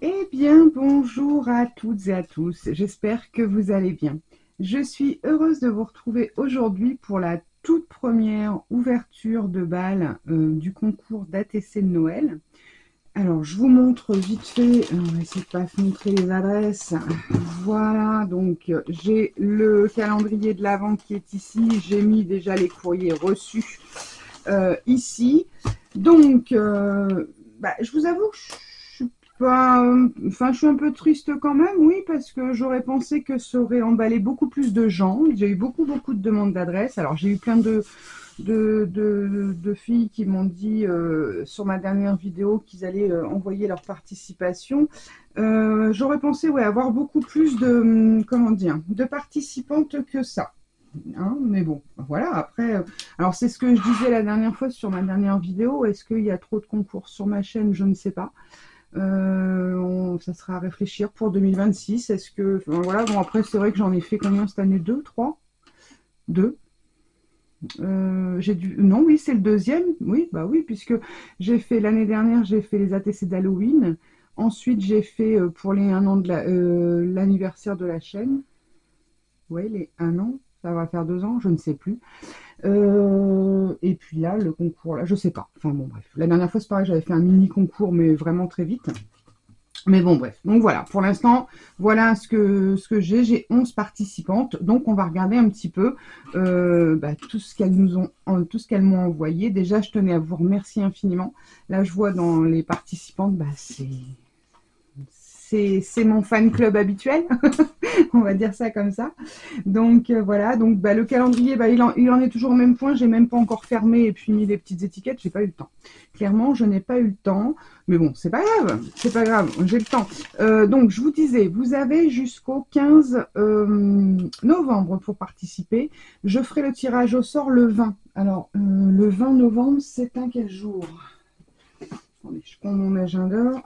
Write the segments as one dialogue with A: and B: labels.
A: Eh bien, bonjour à toutes et à tous, j'espère que vous allez bien. Je suis heureuse de vous retrouver aujourd'hui pour la toute première ouverture de bal du concours d'ATC de Noël. Alors, je vous montre vite fait, on va essayer de ne pas se montrer les adresses. Voilà, donc j'ai le calendrier de l'Avent qui est ici, j'ai mis déjà les courriers reçus ici. Donc, je vous avoue que je suis un peu triste quand même, oui, parce que j'aurais pensé que ça aurait emballé beaucoup plus de gens. J'ai eu beaucoup de demandes d'adresses. Alors, j'ai eu plein de filles qui m'ont dit sur ma dernière vidéo qu'ils allaient envoyer leur participation. J'aurais pensé avoir beaucoup plus comment dire, de participantes que ça. Hein, mais bon, voilà, après, alors c'est ce que je disais la dernière fois sur ma dernière vidéo, est-ce qu'il y a trop de concours sur ma chaîne? Je ne sais pas. Ça sera à réfléchir pour 2026, est-ce que, enfin, voilà, bon après c'est vrai que j'en ai fait combien cette année? Deux, trois? Deux. Non, oui, c'est le deuxième, oui, bah oui, puisque j'ai fait l'année dernière, j'ai fait les ATC d'Halloween, ensuite j'ai fait pour les 1 an de l'anniversaire de la chaîne, oui, les 1 an, ça va faire 2 ans, je ne sais plus. Et puis là, le concours, là, je sais pas. Enfin bon, bref. La dernière fois, c'est pareil, j'avais fait un mini concours, mais vraiment très vite. Mais bon, bref. Donc voilà, pour l'instant, voilà ce que j'ai. J'ai 11 participantes. Donc on va regarder un petit peu tout ce qu'elles tout ce qu'elles m'ont envoyé. Déjà, je tenais à vous remercier infiniment. Là, je vois dans les participantes, c'est mon fan club habituel. On va dire ça comme ça. Donc voilà, donc le calendrier, il en est toujours au même point. J'ai même pas encore fermé et puis mis les petites étiquettes. J'ai pas eu le temps. Clairement, je n'ai pas eu le temps. Mais bon, c'est pas grave. C'est pas grave. J'ai le temps. Donc je vous disais, vous avez jusqu'au 15 novembre pour participer. Je ferai le tirage au sort le 20. Alors le 20 novembre, c'est un quel jour? Attendez, je prends mon agenda.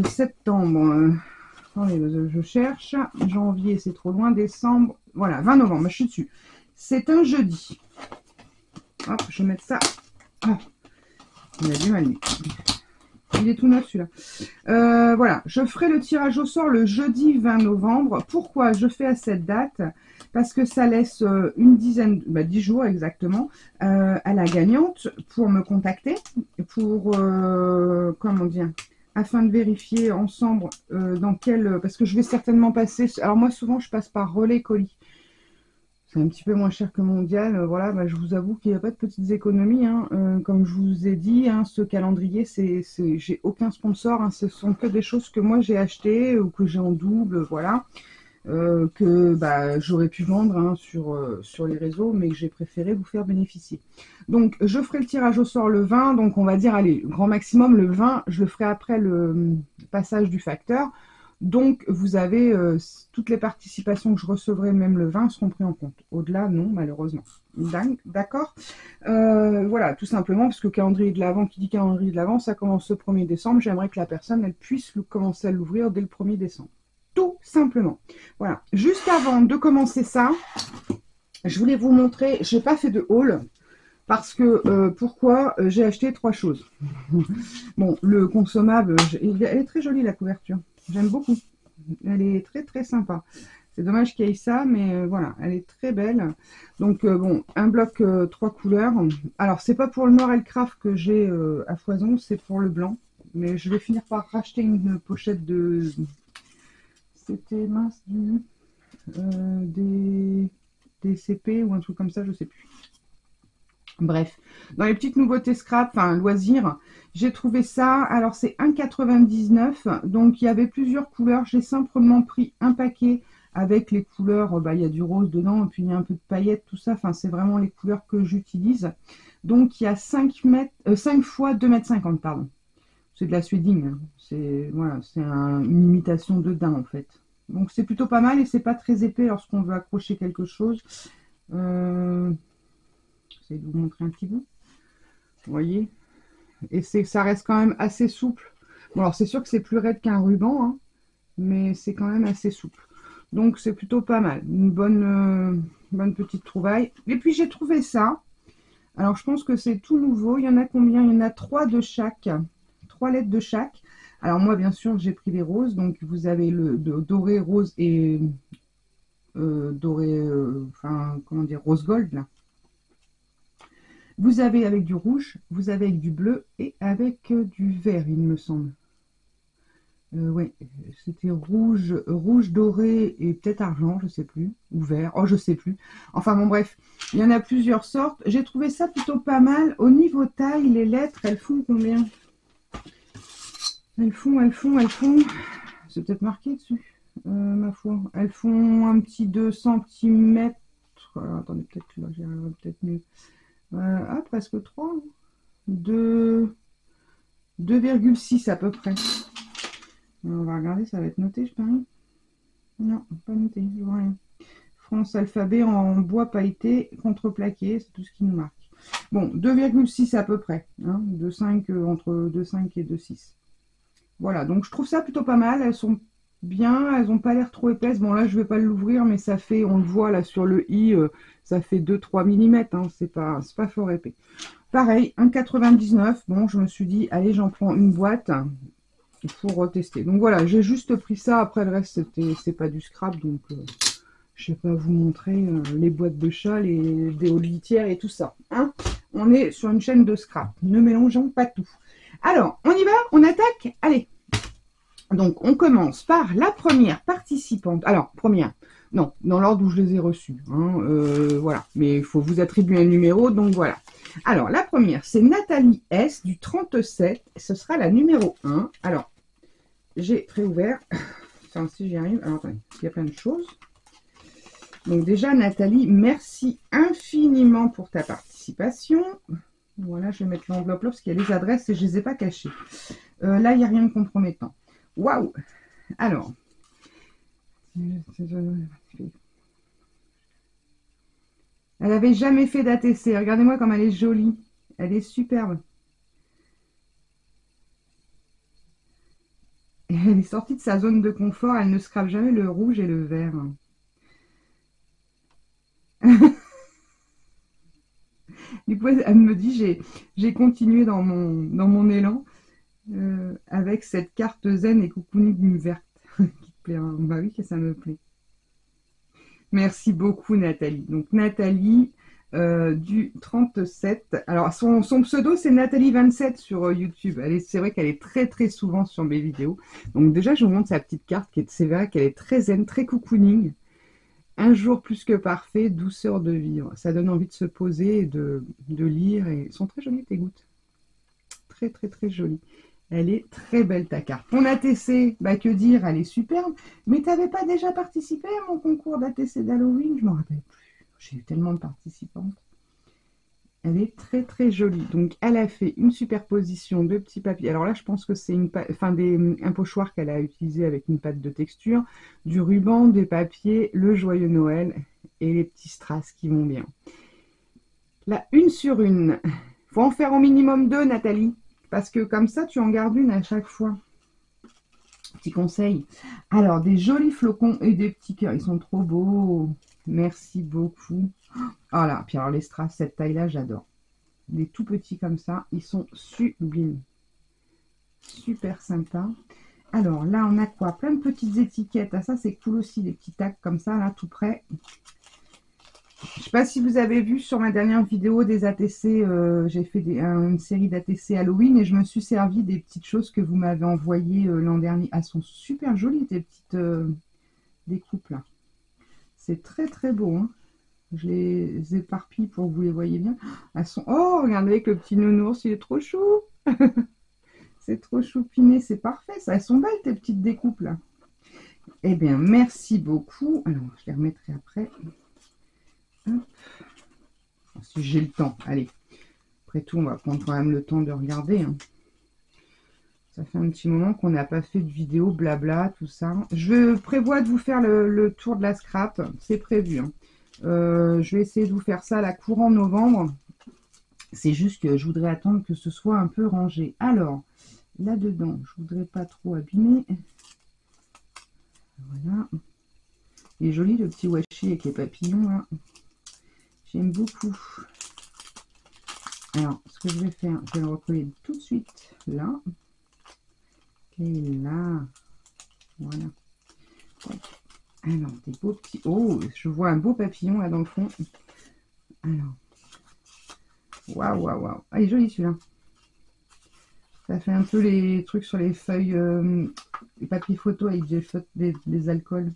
A: Septembre. Attendez, je cherche. Janvier, c'est trop loin. Décembre. Voilà, 20 novembre, je suis dessus. C'est un jeudi. Hop, je vais mettre ça. Oh, il a du mal, lui. Il est tout neuf, celui-là. Voilà, je ferai le tirage au sort le jeudi 20 novembre. Pourquoi je fais à cette date? Parce que ça laisse une dizaine, 10 jours exactement, à la gagnante pour me contacter, pour, comment dire, afin de vérifier ensemble dans quel... Parce que je vais certainement passer... Alors moi, souvent, je passe par relais colis. C'est un petit peu moins cher que Mondial. Voilà, je vous avoue qu'il n'y a pas de petites économies. Hein. Comme je vous ai dit, hein, ce calendrier, j'ai aucun sponsor. Hein. Ce sont que des choses que moi j'ai achetées ou que j'ai en double. Voilà. Que j'aurais pu vendre hein, sur les réseaux, mais que j'ai préféré vous faire bénéficier. Donc, je ferai le tirage au sort le 20. Donc, on va dire, allez, grand maximum le 20. Je le ferai après le passage du facteur. Donc, vous avez toutes les participations que je recevrai, même le 20, seront prises en compte. Au-delà, non, malheureusement. D'accord. Voilà, tout simplement, parce que calendrier de l'Avent, qui dit calendrier de l'Avent, ça commence le 1er décembre. J'aimerais que la personne, elle puisse commencer à l'ouvrir dès le 1er décembre. Tout simplement. Voilà. Juste avant de commencer ça, je voulais vous montrer, je n'ai pas fait de haul, parce que, pourquoi j'ai acheté 3 choses. Bon, le consommable, elle est très jolie la couverture. J'aime beaucoup. Elle est très très sympa. C'est dommage qu'il y ait ça, mais voilà, elle est très belle. Donc bon, un bloc 3 couleurs. Alors, c'est pas pour le noir et le craft que j'ai à foison, c'est pour le blanc. Mais je vais finir par racheter une pochette de... C'était mince des CP ou un truc comme ça, je sais plus. Bref, dans les petites nouveautés scrap, enfin loisirs, j'ai trouvé ça. Alors c'est 1,99 €. Donc il y avait plusieurs couleurs. J'ai simplement pris un paquet avec les couleurs. Il y a du rose dedans et puis il y a un peu de paillettes, tout ça. Enfin, c'est vraiment les couleurs que j'utilise. Donc il y a 5 fois 2,50 m, pardon. C'est de la suédine. Hein. C'est voilà, une imitation de daim en fait. Donc c'est plutôt pas mal et c'est pas très épais lorsqu'on veut accrocher quelque chose. J'essaie de vous montrer un petit bout. Vous voyez? Et ça reste quand même assez souple. Bon alors c'est sûr que c'est plus raide qu'un ruban, hein, mais c'est quand même assez souple. Donc c'est plutôt pas mal. Une bonne petite trouvaille. Et puis j'ai trouvé ça. Alors je pense que c'est tout nouveau. Il y en a combien? Il y en a 3 de chaque. 3 lettres de chaque. Alors moi bien sûr j'ai pris les roses. Donc vous avez le doré, rose et doré, enfin comment dire, rose gold là. Vous avez avec du rouge, vous avez avec du bleu et avec du vert il me semble. Oui, c'était rouge, rouge doré et peut-être argent, je sais plus, ou vert, oh je sais plus. Enfin bon bref, il y en a plusieurs sortes. J'ai trouvé ça plutôt pas mal. Au niveau taille, les lettres, elles font combien? Elles font. C'est peut-être marqué dessus, ma foi. Elles font un petit 2 cm. Alors, attendez, peut-être là, j'y arriverai peut-être mieux. Ah, presque 3. 2,6 à peu près. On va regarder, ça va être noté, je parie. Non, pas noté, je vois rien. France alphabet en bois pailleté, contreplaqué, c'est tout ce qui nous marque. Bon, 2,6 à peu près. Hein, 2,5 entre 2,5 et 2,6. Voilà, donc je trouve ça plutôt pas mal. Elles sont bien, elles n'ont pas l'air trop épaisses. Bon, là, je vais pas l'ouvrir, mais ça fait, on le voit là sur le i, ça fait 2-3 mm. Hein, c'est pas fort épais. Pareil, 1,99. Bon, je me suis dit, allez, j'en prends une boîte pour retester. Donc voilà, j'ai juste pris ça. Après, le reste, c'est pas du scrap, donc je vais pas vous montrer les boîtes de chat, des hauts litières et tout ça. Hein, on est sur une chaîne de scrap. Ne mélangeons pas tout. Alors, on y va? On attaque? Allez. Donc, on commence par la première participante. Alors, première, non, dans l'ordre où je les ai reçus. Hein, voilà, mais il faut vous attribuer un numéro, donc voilà. Alors, la première, c'est Nathalie S du 37. Ce sera la numéro 1. Alors, j'ai réouvert. Enfin, si j'y arrive. Alors, attendez, il y a plein de choses. Donc déjà, Nathalie, merci infiniment pour ta participation. Voilà, je vais mettre l'enveloppe là parce qu'il y a les adresses et je ne les ai pas cachées. Là, il n'y a rien de compromettant. Waouh! Alors. Elle n'avait jamais fait d'ATC. Regardez-moi comme elle est jolie. Elle est superbe. Et elle est sortie de sa zone de confort. Elle ne scrape jamais le rouge et le vert. Du coup, elle me dit, j'ai continué dans mon élan avec cette carte zen et cocooning verte qui te plaît. Hein. Bah oui, que ça me plaît. Merci beaucoup, Nathalie. Donc, Nathalie du 37. Alors, son pseudo, c'est Nathalie27 sur YouTube. C'est vrai qu'elle est très, très souvent sur mes vidéos. Donc, déjà, je vous montre sa petite carte. C'est vrai qu'elle est très zen, très cocooning. Un jour plus que parfait, douceur de vivre. Ça donne envie de se poser et de lire. Et elles sont très jolies, tes gouttes. Très, très, très jolies. Elle est très belle, ta carte. Ton ATC, bah que dire, elle est superbe. Mais tu n'avais pas déjà participé à mon concours d'ATC d'Halloween? Je ne me rappelle plus. J'ai eu tellement de participantes. Elle est très très jolie. Donc elle a fait une superposition de petits papiers. Alors là, je pense que c'est un pochoir qu'elle a utilisé avec une pâte de texture, du ruban, des papiers, le joyeux Noël et les petits strass qui vont bien. La une sur une. Faut en faire au minimum 2, Nathalie. Parce que comme ça, tu en gardes une à chaque fois. Petit conseil. Alors, des jolis flocons et des petits cœurs. Ils sont trop beaux. Merci beaucoup. Voilà. Puis alors, les strass, cette taille-là, j'adore. Des tout petits comme ça. Ils sont sublimes. Super sympa. Alors, là, on a quoi? Plein de petites étiquettes. Ah, ça, c'est cool aussi. Des petits tacs comme ça, là, tout près. Je ne sais pas si vous avez vu sur ma dernière vidéo des ATC, j'ai fait une série d'ATC Halloween et je me suis servi des petites choses que vous m'avez envoyées l'an dernier. Elles sont super jolies, tes petites découpes là. C'est très très beau. Hein. Je les éparpille pour que vous les voyez bien. Elles sont... Oh, regardez avec le petit nounours, il est trop chou. C'est trop choupiné, c'est parfait. Ça. Elles sont belles tes petites découpes là. Eh bien, merci beaucoup. Alors, je les remettrai après. Hop. Si j'ai le temps, allez. Après tout, on va prendre quand même le temps de regarder. Hein. Ça fait un petit moment qu'on n'a pas fait de vidéo, blabla, tout ça. Je prévois de vous faire le tour de la scrap. C'est prévu. Hein. Je vais essayer de vous faire ça à la courant novembre. C'est juste que je voudrais attendre que ce soit un peu rangé. Alors, là-dedans, je voudrais pas trop abîmer. Voilà. Il est joli le petit washi avec les papillons là. J'aime beaucoup. Alors, ce que je vais faire, je vais le recoller tout de suite là. Et là. Voilà. Alors, des beaux petits... Oh, je vois un beau papillon là dans le fond. Alors. Waouh, waouh, waouh. Ah, il est joli celui-là. Ça fait un peu les trucs sur les feuilles, les papiers photos avec des alcools.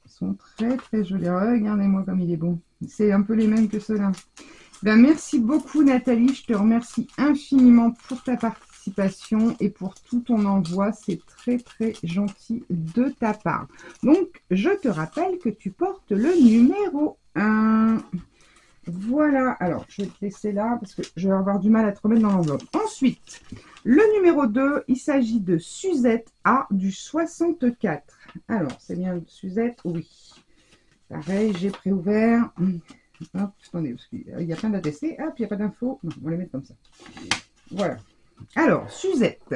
A: Ils sont très très jolis. Regardez-moi comme il est beau. C'est un peu les mêmes que ceux-là. Ben, merci beaucoup Nathalie. Je te remercie infiniment pour ta participation et pour tout ton envoi. C'est très très gentil de ta part. Donc, je te rappelle que tu portes le numéro 1. Voilà, alors je vais te laisser là parce que je vais avoir du mal à te remettre dans l'enveloppe. Ensuite, le numéro 2, il s'agit de Suzette A du 64. Alors, c'est bien Suzette, oui. Pareil, j'ai préouvert. Hop, attendez, parce qu'il y a plein d'attestés. Hop, il n'y a pas d'infos. Non, on va les mettre comme ça. Voilà. Alors, Suzette.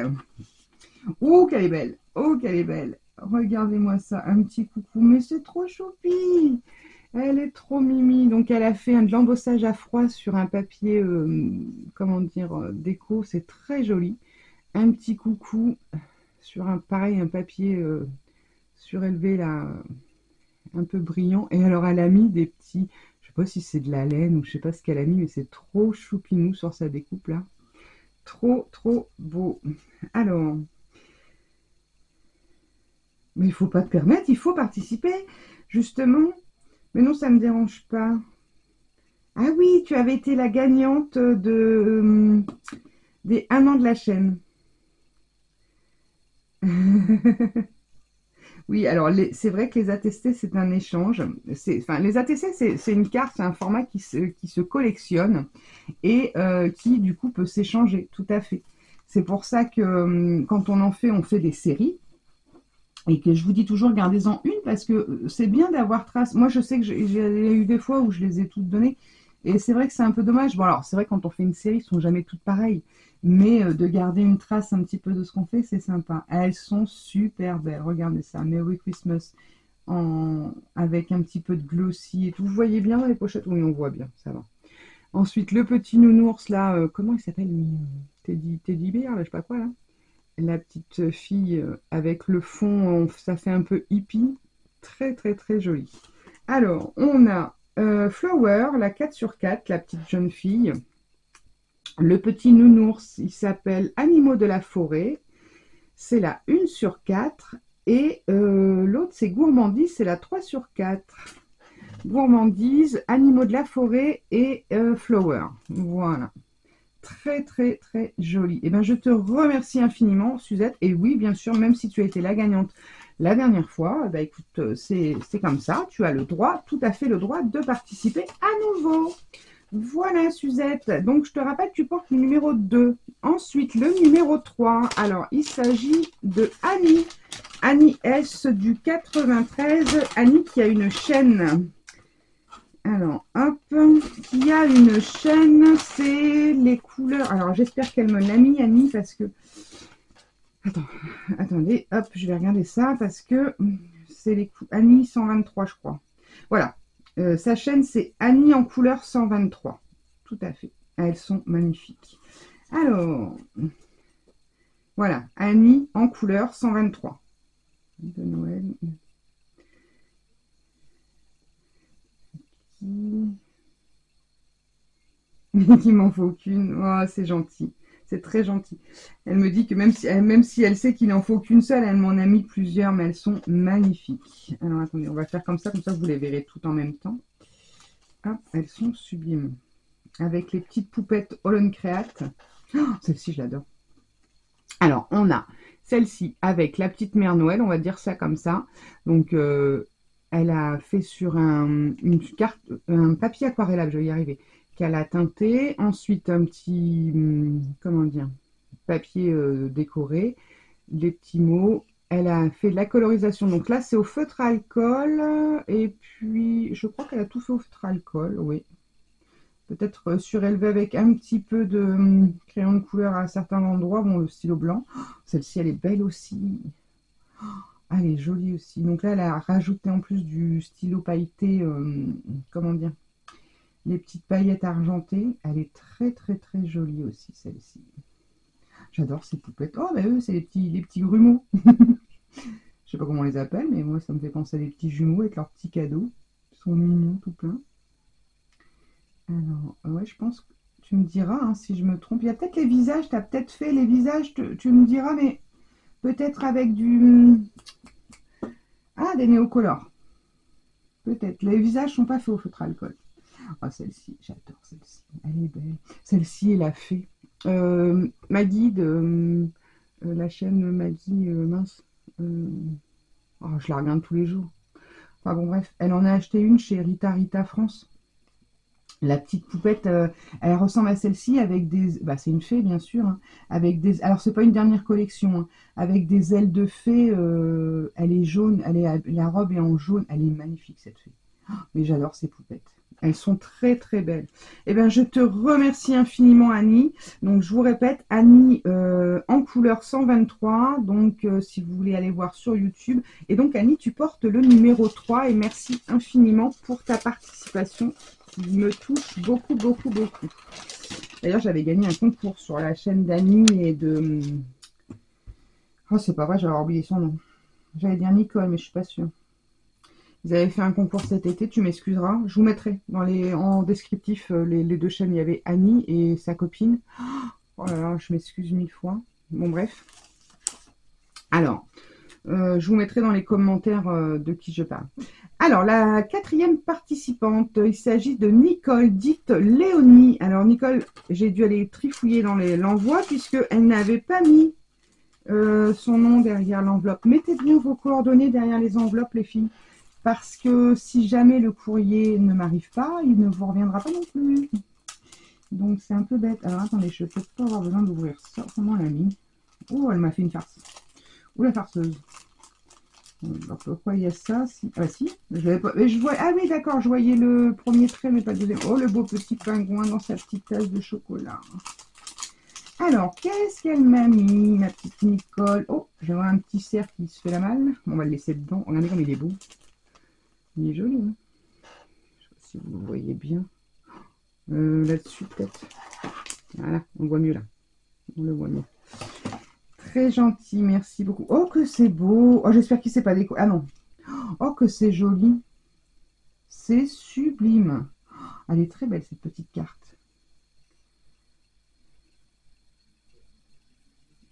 A: Oh, qu'elle est belle. Oh, qu'elle est belle. Regardez-moi ça, un petit coucou. Mais c'est trop choupi. Elle est trop mimi. Donc, elle a fait de l'embossage à froid sur un papier, comment dire, déco. C'est très joli. Un petit coucou sur pareil, un papier surélevé, là, un peu brillant. Et alors, elle a mis des petits, je sais pas si c'est de la laine ou je sais pas ce qu'elle a mis, mais c'est trop choupinou sur sa découpe, là. Trop, trop beau. Alors, mais il faut pas te permettre, il faut participer, justement. Mais non, ça ne me dérange pas. Ah oui, tu avais été la gagnante des 1 an de la chaîne. Oui, alors c'est vrai que les attestés, c'est un échange. Enfin, les attestés, c'est une carte, c'est un format qui se collectionne et qui, du coup, peut s'échanger, tout à fait. C'est pour ça que quand on fait des séries. Et que je vous dis toujours, gardez-en une parce que c'est bien d'avoir trace. Moi, je sais que j'ai eu des fois où je les ai toutes données. Et c'est vrai que c'est un peu dommage. Bon, alors, c'est vrai que quand on fait une série, elles ne sont jamais toutes pareilles. Mais de garder une trace un petit peu de ce qu'on fait, c'est sympa. Elles sont super belles. Regardez ça. Merry Christmas. Avec un petit peu de glossy et tout. Vous voyez bien dans les pochettes? Oui, on voit bien. Ça va. Ensuite, le petit nounours, là. Comment il s'appelle? Teddy Bear, là, je sais pas quoi, là. La petite fille avec le fond, ça fait un peu hippie. Très, très, très joli. Alors, on a Flower, la 4/4, la petite jeune fille. Le petit nounours, il s'appelle Animaux de la forêt. C'est la 1/4. Et l'autre, c'est Gourmandise, c'est la 3/4. Gourmandise, Animaux de la forêt et Flower. Voilà. Très, très, très joli. Eh bien, je te remercie infiniment, Suzette. Et oui, bien sûr, même si tu as été la gagnante la dernière fois, bah, écoute, c'est comme ça. Tu as le droit, tout à fait le droit de participer à nouveau. Voilà, Suzette. Donc, je te rappelle, tu portes le numéro 2. Ensuite, le numéro 3. Alors, il s'agit de Annie. Annie S du 93. Annie qui a une chaîne. Alors, hop, il y a une chaîne, c'est les couleurs. Alors, j'espère qu'elle me l'a mis, Annie, parce que... Attendez, hop, je vais regarder ça, parce que c'est les Annie 123, je crois. Voilà, sa chaîne, c'est Annie en couleur 123. Tout à fait, elles sont magnifiques. Alors, voilà, Annie en couleur 123. De Noël. Qui m'en faut aucune. Oh, c'est gentil. C'est très gentil. Elle me dit que même si elle sait qu'il n'en faut qu'une seule, elle m'en a mis plusieurs, mais elles sont magnifiques. Alors, attendez, on va faire comme ça vous les verrez toutes en même temps. Hop, elles sont sublimes. Avec les petites poupettes Holland Create. Oh, celle-ci, je l'adore. Alors, on a celle-ci avec la petite mère Noël, on va dire ça comme ça. Donc, elle a fait sur une carte, un papier aquarellable, je vais y arriver, qu'elle a teinté. Ensuite, un petit, comment dire, papier décoré, des petits mots. Elle a fait de la colorisation. Donc là, c'est au feutre à alcool. Et puis, je crois qu'elle a tout fait au feutre à alcool, oui. Peut-être surélevé avec un petit peu de crayon de couleur à certains endroits. Bon, le stylo blanc. Oh, celle-ci, elle est belle aussi. Ah, elle est jolie aussi. Donc là, elle a rajouté en plus du stylo pailleté, comment dire, les petites paillettes argentées. Elle est très très très jolie aussi, celle-ci. J'adore ces poupettes. Oh, bah eux, c'est les petits grumeaux. Je sais pas comment on les appelle, mais moi, ça me fait penser à des petits jumeaux avec leurs petits cadeaux. Ils sont mignons, tout plein. Alors, ouais, je pense que tu me diras hein, si je me trompe. Il y a peut-être les visages, tu as peut-être fait les visages, tu me diras, mais peut-être avec du... Ah, des néocolores. Peut-être. Les visages sont pas faits au feutre à alcool. Ah, celle-ci, j'adore celle-ci. Elle est belle. Celle-ci, elle a fait. Maggie de la chaîne Maggie, mince. Euh, oh, je la regarde tous les jours. Enfin bon, bref. Elle en a acheté une chez Rita Rita France. La petite poupette, elle ressemble à celle-ci avec des... Bah, c'est une fée, bien sûr. Hein, avec des... Alors, c'est pas une dernière collection. Hein, avec des ailes de fée. Elle est jaune. La robe est en jaune. Elle est magnifique, cette fée. Mais j'adore ces poupettes. Elles sont très très belles. Eh bien, je te remercie infiniment, Annie. Donc, je vous répète, Annie en couleur 123. Donc, si vous voulez aller voir sur YouTube. Et donc, Annie, tu portes le numéro 3. Et merci infiniment pour ta participation. Qui me touche beaucoup, beaucoup, beaucoup. D'ailleurs, j'avais gagné un concours sur la chaîne d'Annie et de... Oh, c'est pas vrai, j'avais oublié son nom. J'allais dire Nicole, mais je suis pas sûre. Ils avaient fait un concours cet été, tu m'excuseras. Je vous mettrai en descriptif les deux chaînes. Il y avait Annie et sa copine. Oh là là, je m'excuse 1000 fois. Bon, bref. Alors, je vous mettrai dans les commentaires de qui je parle. Alors, la quatrième participante, il s'agit de Nicole, dite Léonie. Alors, Nicole, j'ai dû aller trifouiller dans l'envoi puisqu'elle n'avait pas mis son nom derrière l'enveloppe. Mettez bien vos coordonnées derrière les enveloppes, les filles. Parce que si jamais le courrier ne m'arrive pas, il ne vous reviendra pas non plus. Donc c'est un peu bête. Alors attendez, je vais peut-être pas avoir besoin d'ouvrir ça. Comment elle a mis? Oh, elle m'a fait une farce. Ou la farceuse. Alors, pourquoi il y a ça si... Ah si, je pas... mais je vois... Ah oui, d'accord, je voyais le premier trait, mais pas le deuxième. Oh, le beau petit pingouin dans sa petite tasse de chocolat. Alors, qu'est-ce qu'elle m'a mis, ma petite Nicole? Oh, je vois un petit cerf qui se fait la malle. On va le laisser dedans. Regardez comme il est beau. Il est joli, hein? Je sais pas si vous le voyez bien. Là-dessus, peut-être. Voilà, on voit mieux là. On le voit mieux. Très gentil, merci beaucoup. Oh, que c'est beau. Oh, j'espère qu'il ne s'est pas déco... Ah non. Oh, que c'est joli. C'est sublime. Elle est très belle, cette petite carte.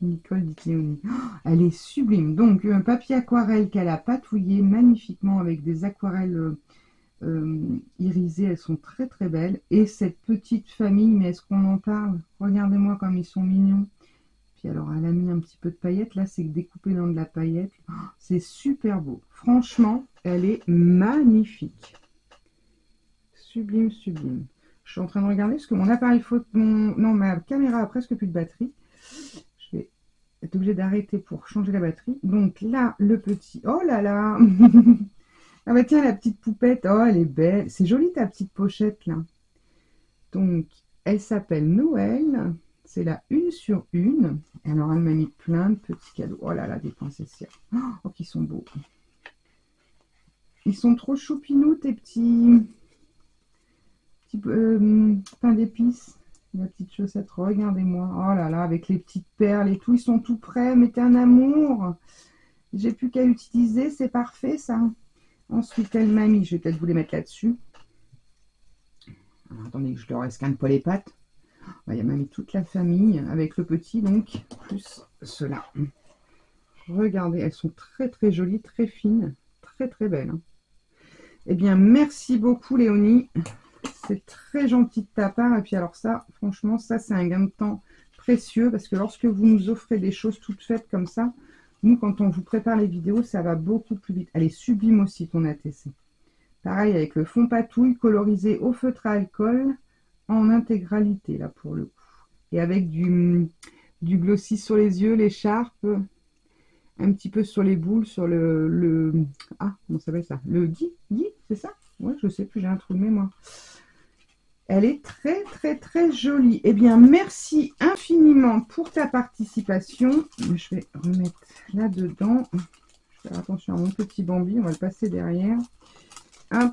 A: Nicole Di-Léonie. Oh, elle est sublime. Donc, un papier aquarelle qu'elle a patouillé magnifiquement avec des aquarelles irisées. Elles sont très très belles. Et cette petite famille, mais est-ce qu'on en parle? Regardez-moi comme ils sont mignons. Puis alors, elle a mis un petit peu de paillettes. Là, c'est découpé dans de la paillette. Oh, c'est super beau. Franchement, elle est magnifique. Sublime, sublime. Je suis en train de regarder parce que mon appareil photo... Non, ma caméra a presque plus de batterie. Je vais être obligée d'arrêter pour changer la batterie. Donc là, le petit... Oh là là. Ah bah tiens, la petite poupette. Oh, elle est belle. C'est joli ta petite pochette là. Donc, elle s'appelle Noël. C'est la 1/1. Alors, elle m'a mis plein de petits cadeaux. Oh là là, des princessières. Oh, qu'ils sont beaux. Ils sont trop choupinous, tes petits pain d'épices. La petite chaussette, regardez-moi. Oh là là, avec les petites perles et tout. Ils sont tout prêts. Mais t'es un amour. J'ai plus qu'à utiliser. C'est parfait, ça. Ensuite, elle m'a mis... Je vais peut-être vous les mettre là-dessus. Attendez que je leur escanne pas les pattes. Il y a même toute la famille avec le petit, donc, plus cela. Regardez, elles sont très très jolies, très fines, très très belles. Eh bien, merci beaucoup Léonie. C'est très gentil de ta part. Et puis alors ça, franchement, ça c'est un gain de temps précieux parce que lorsque vous nous offrez des choses toutes faites comme ça, nous, quand on vous prépare les vidéos, ça va beaucoup plus vite. Elle est sublime aussi, ton ATC. Pareil avec le fond patouille colorisé au feutre à alcool en intégralité, là, pour le coup. Et avec du glossy sur les yeux, l'écharpe, un petit peu sur les boules, sur ah, comment ça s'appelle ça? Le gui, c'est ça? Ouais, je sais plus, j'ai un trou de mémoire. Elle est très, très, très jolie. Eh bien, merci infiniment pour ta participation. Je vais remettre là-dedans. Je Faire attention à mon petit Bambi, on va le passer derrière. Hop.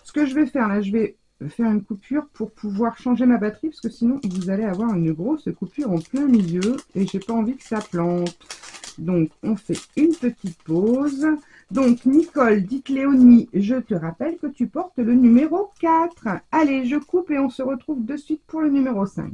A: Ce que je vais faire là, je vais faire une coupure pour pouvoir changer ma batterie, parce que sinon vous allez avoir une grosse coupure en plein milieu et j'ai pas envie que ça plante. Donc on fait une petite pause. Donc Nicole, dites Léonie, je te rappelle que tu portes le numéro 4. Allez, je coupe et on se retrouve de suite pour le numéro 5.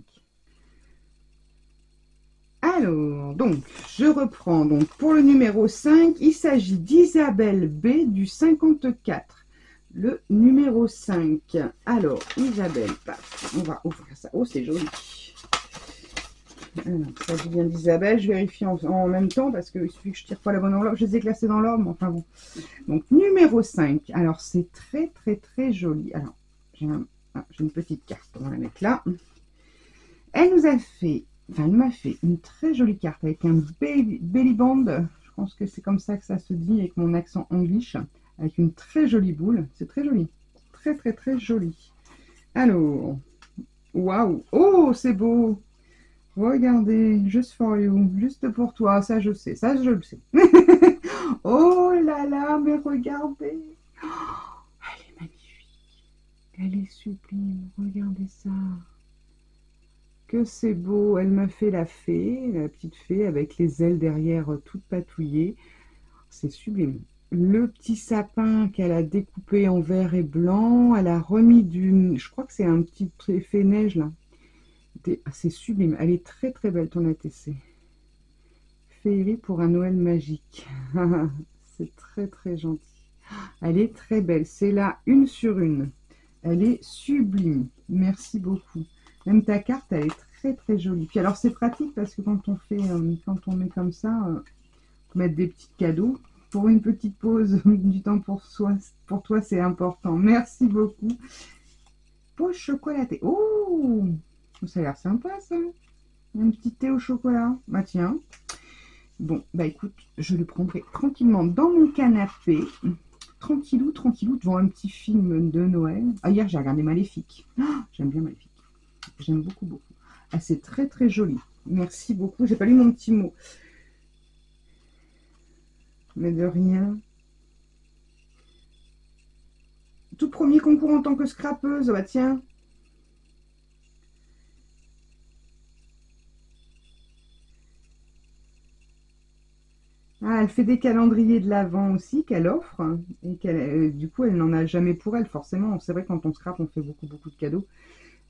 A: Alors, donc, je reprends. Donc, pour le numéro 5, il s'agit d'Isabelle B du 54. Le numéro 5. Alors, Isabelle, paf, on va ouvrir ça. Oh, c'est joli. Alors, ça vient d'Isabelle. Je vérifie en même temps parce qu'il suffit que je tire pas la bonne enveloppe. Je les ai classés dans l'ordre, mais enfin bon. Donc, numéro 5. Alors, c'est très, très, très joli. Alors, j'ai une petite carte. On va la mettre là. Elle nous a fait... Enfin, elle m'a fait une très jolie carte avec un belly band. Je pense que c'est comme ça que ça se dit avec mon accent anglish. Avec une très jolie boule. C'est très joli. Très, très, très joli. Alors, waouh. Oh, c'est beau. Regardez, just for you. Juste pour toi. Ça, je sais. Ça, je le sais. Oh là là, mais regardez. Oh, elle est magnifique. Elle est sublime. Regardez ça. Que c'est beau, elle m'a fait la fée, la petite fée avec les ailes derrière toutes patouillées. C'est sublime. Le petit sapin qu'elle a découpé en vert et blanc, elle a remis je crois que c'est un petit effet neige là. C'est sublime, elle est très très belle ton ATC. Féerie pour un Noël magique. C'est très très gentil. Elle est très belle, c'est là une sur une. Elle est sublime, merci beaucoup. Même ta carte, elle est très très jolie. Puis alors c'est pratique parce que quand on fait, quand on met comme ça, on peut mettre des petits cadeaux. Pour une petite pause, du temps pour soi, pour toi c'est important. Merci beaucoup. Poche chocolatée. Oh, ça a l'air sympa ça. Un petit thé au chocolat. Bah tiens. Bon, bah écoute, je le prendrai tranquillement dans mon canapé. Tranquillou, tranquillou, devant un petit film de Noël. Ah, hier j'ai regardé Maléfique. Oh, j'aime bien Maléfique. J'aime beaucoup, beaucoup. Ah, c'est très, très joli. Merci beaucoup. J'ai pas lu mon petit mot. Mais de rien. Tout premier concours en tant que scrapeuse. Bah tiens. Ah, elle fait des calendriers de l'Avent aussi qu'elle offre. Et du coup, elle n'en a jamais pour elle, forcément. C'est vrai, quand on scrape, on fait beaucoup, beaucoup de cadeaux.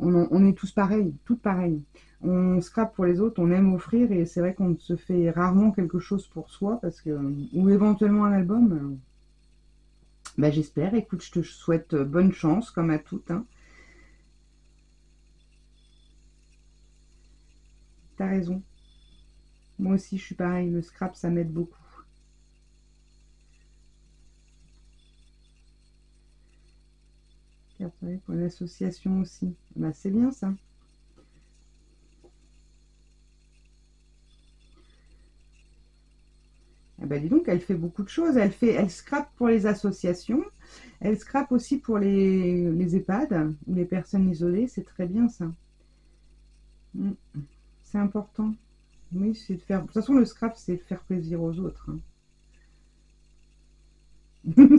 A: On est tous pareils, toutes pareilles. On scrape pour les autres, on aime offrir et c'est vrai qu'on se fait rarement quelque chose pour soi parce que ou éventuellement un album. Bah, j'espère. Écoute, je te souhaite bonne chance comme à toutes. Hein. T'as raison. Moi aussi, je suis pareil. Le scrap, ça m'aide beaucoup. Pour une association aussi. Bah, c'est bien ça. Ah bah dis donc, elle fait beaucoup de choses. Elle scrape pour les associations. Elle scrape aussi pour les EHPAD ou les personnes isolées. C'est très bien ça. C'est important. Oui, c'est de faire. De toute façon, le scrap, c'est de faire plaisir aux autres. Hein.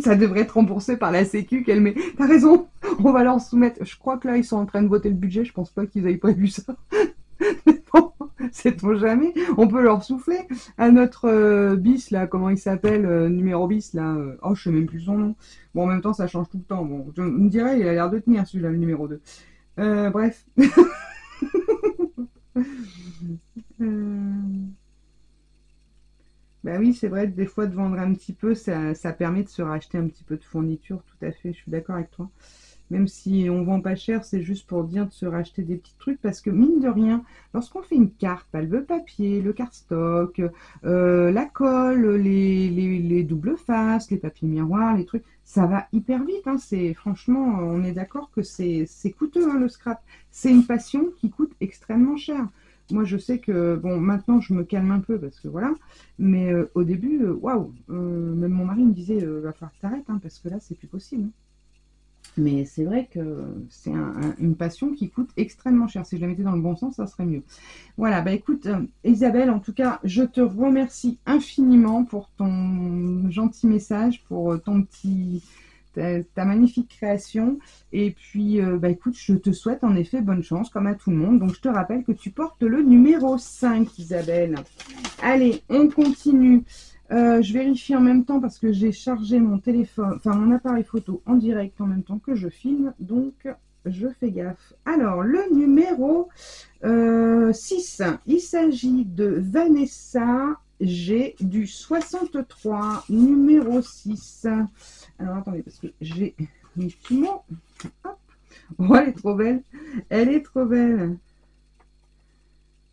A: Ça devrait être remboursé par la Sécu qu'elle met. T'as raison, on va leur soumettre. Je crois que là, ils sont en train de voter le budget. Je pense pas qu'ils aient pas vu ça. Bon, sait-on jamais. On peut leur souffler à notre bis, là, comment il s'appelle, numéro bis, là. Oh, je sais même plus son nom. Bon, en même temps, ça change tout le temps. Bon, je me dirais, il a l'air de tenir celui-là, le numéro 2. Bref. Bah oui, c'est vrai, des fois de vendre un petit peu, ça permet de se racheter un petit peu de fourniture, tout à fait, je suis d'accord avec toi. Même si on vend pas cher, c'est juste pour dire de se racheter des petits trucs, parce que mine de rien, lorsqu'on fait une carte, bah, le papier, le cardstock, la colle, les doubles faces, les papiers miroirs, les trucs, ça va hyper vite. Hein, franchement, on est d'accord que c'est coûteux, hein, le scrap. C'est une passion qui coûte extrêmement cher. Moi, je sais que, bon, maintenant, je me calme un peu parce que voilà, mais au début, waouh, même mon mari me disait, va falloir que t'arrêtes, hein, parce que là, c'est plus possible. Mais c'est vrai que c'est une passion qui coûte extrêmement cher. Si je la mettais dans le bon sens, ça serait mieux. Voilà, bah écoute, Isabelle, en tout cas, je te remercie infiniment pour ton gentil message, pour ta magnifique création. Et puis, bah écoute, je te souhaite en effet bonne chance, comme à tout le monde. Donc, je te rappelle que tu portes le numéro 5, Isabelle. Allez, on continue. Je vérifie en même temps parce que j'ai chargé mon téléphone, enfin mon appareil photo en direct en même temps que je filme, donc je fais gaffe. Alors, le numéro 6, il s'agit de Vanessa G du 63, numéro 6. Alors, attendez, parce que j'ai mes petits mots. Hop. Oh, elle est trop belle. Elle est trop belle.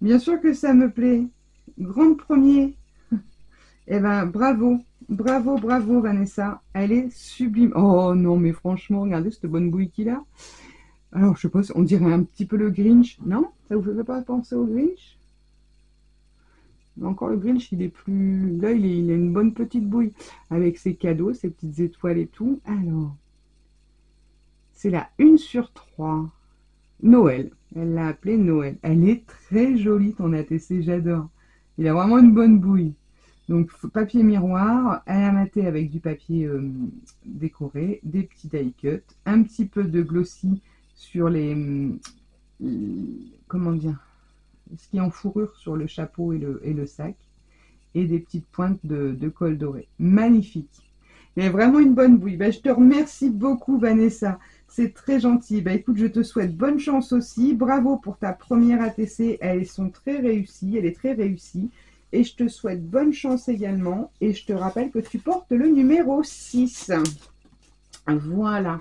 A: Bien sûr que ça me plaît. Grande premier. Eh ben, bravo, bravo, bravo, Vanessa. Elle est sublime. Oh non, mais franchement, regardez cette bonne bouille qu'il a. Alors, je sais pas, on dirait un petit peu le Grinch. Non? Ça vous fait pas penser au Grinch? Encore le Grinch, il est plus... Là, il a une bonne petite bouille. Avec ses cadeaux, ses petites étoiles et tout. Alors, c'est la 1/3. Noël. Elle l'a appelée Noël. Elle est très jolie, ton ATC, j'adore. Il a vraiment une bonne bouille. Donc, papier miroir, elle a maté avec du papier décoré, des petits die cut, un petit peu de glossy sur comment dire, ce qui est en fourrure sur le chapeau et le sac, et des petites pointes de colle doré. Magnifique. Il y a vraiment une bonne bouille. Ben, je te remercie beaucoup, Vanessa. C'est très gentil. Ben, écoute, je te souhaite bonne chance aussi. Bravo pour ta première ATC. Elles sont très réussies. Elle est très réussie. Et je te souhaite bonne chance également. Et je te rappelle que tu portes le numéro 6. Voilà.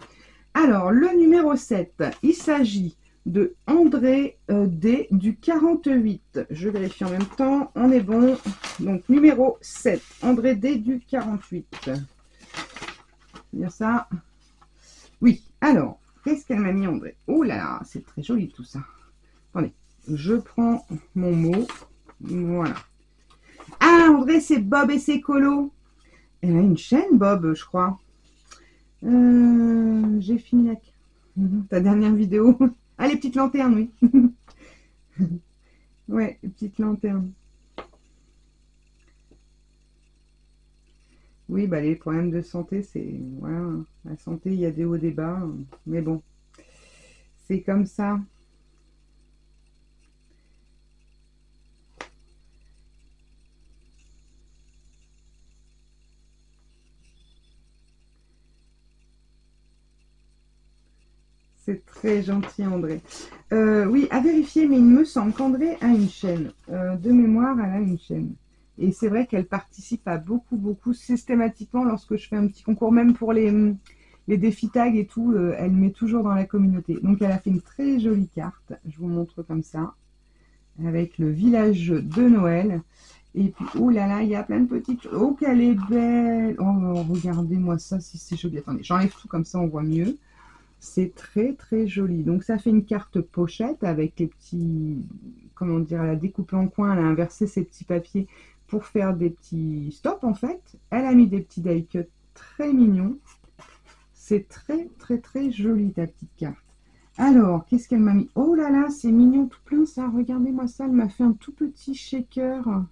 A: Alors, le numéro 7, il s'agit de André D du 48. Je vérifie en même temps. On est bon. Donc, numéro 7, André D du 48. C'est bien ça? Oui. Alors, qu'est-ce qu'elle m'a mis, André? Oh là là, c'est très joli tout ça. Attendez, je prends mon mot. Voilà. Ah, André, c'est Bob et ses colos. Elle a une chaîne, Bob, je crois. J'ai fini la... ta dernière vidéo. Ah, les petites lanternes, oui. Ouais, les petites lanternes. Oui, bah les problèmes de santé, c'est... Voilà, la santé, il y a des hauts, des bas. Mais bon, c'est comme ça. C'est très gentil, André. Oui, à vérifier, mais il me semble qu'André a une chaîne. De mémoire, elle a une chaîne. Et c'est vrai qu'elle participe à beaucoup, beaucoup, systématiquement, lorsque je fais un petit concours, même pour les défis tags et tout, elle met toujours dans la communauté. Donc, elle a fait une très jolie carte. Je vous montre comme ça. Avec le village de Noël. Et puis, oh là là, il y a plein de petites choses. Oh, qu'elle est belle! Oh, regardez-moi ça, si c'est joli. Attendez, j'enlève tout comme ça, on voit mieux. C'est très très joli. Donc ça fait une carte pochette avec les petits, comment dire, elle a découpé en coin, elle a inversé ses petits papiers pour faire des petits stops en fait. Elle a mis des petits die cut très mignons. C'est très très très joli ta petite carte. Alors, qu'est-ce qu'elle m'a mis? Oh là là, c'est mignon tout plein ça. Regardez-moi ça, elle m'a fait un tout petit shaker.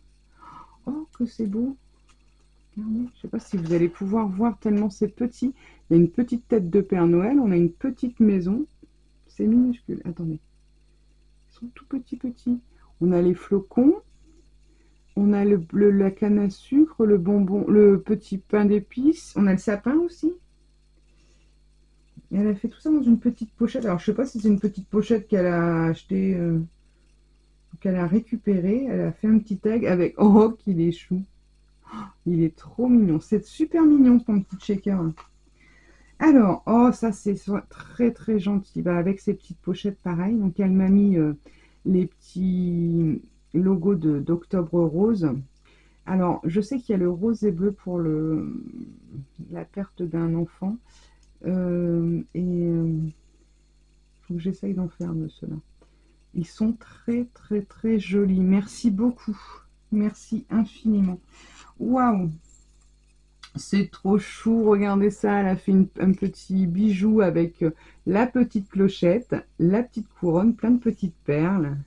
A: Oh, que c'est beau. Regardez, je ne sais pas si vous allez pouvoir voir tellement c'est petit. Il y a une petite tête de Père Noël, on a une petite maison. C'est minuscule. Attendez. Ils sont tout petits, petits. On a les flocons. On a la canne à sucre, le bonbon, le petit pain d'épices. On a le sapin aussi. Et elle a fait tout ça dans une petite pochette. Alors, je sais pas si c'est une petite pochette qu'elle a achetée, qu'elle a récupérée. Elle a fait un petit tag avec... Oh, qu'il est chou. Il est trop mignon. C'est super mignon, ton petit shaker. Alors, oh, ça c'est très très gentil. Bah, avec ces petites pochettes pareil. Donc, elle m'a mis les petits logos d'Octobre Rose. Alors, je sais qu'il y a le rose et bleu pour la perte d'un enfant. Faut que j'essaye d'en faire de ceux-là. Ils sont très très très jolis. Merci beaucoup. Merci infiniment. Waouh! C'est trop chou, regardez ça, elle a fait un petit bijou avec la petite clochette, la petite couronne, plein de petites perles.